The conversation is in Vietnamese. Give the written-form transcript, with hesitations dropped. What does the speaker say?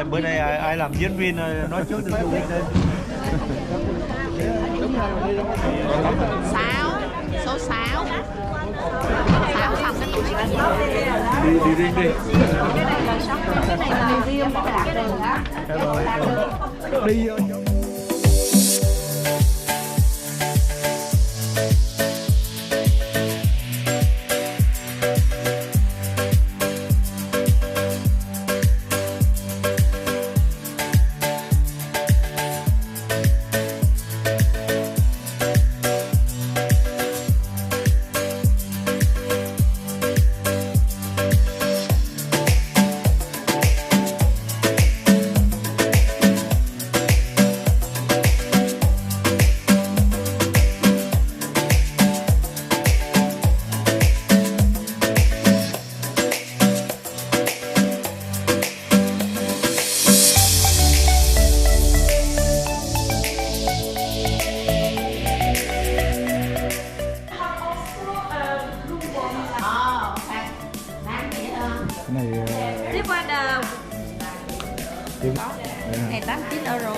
bữa nay ai làm diễn viên nói trước được không? Sáu, số 6. 6 xong cái tụi này Đi. cái này là shop, cái này là riêng một lạc đường đó. Đi vô. Cái này tiếp qua này 89 euro.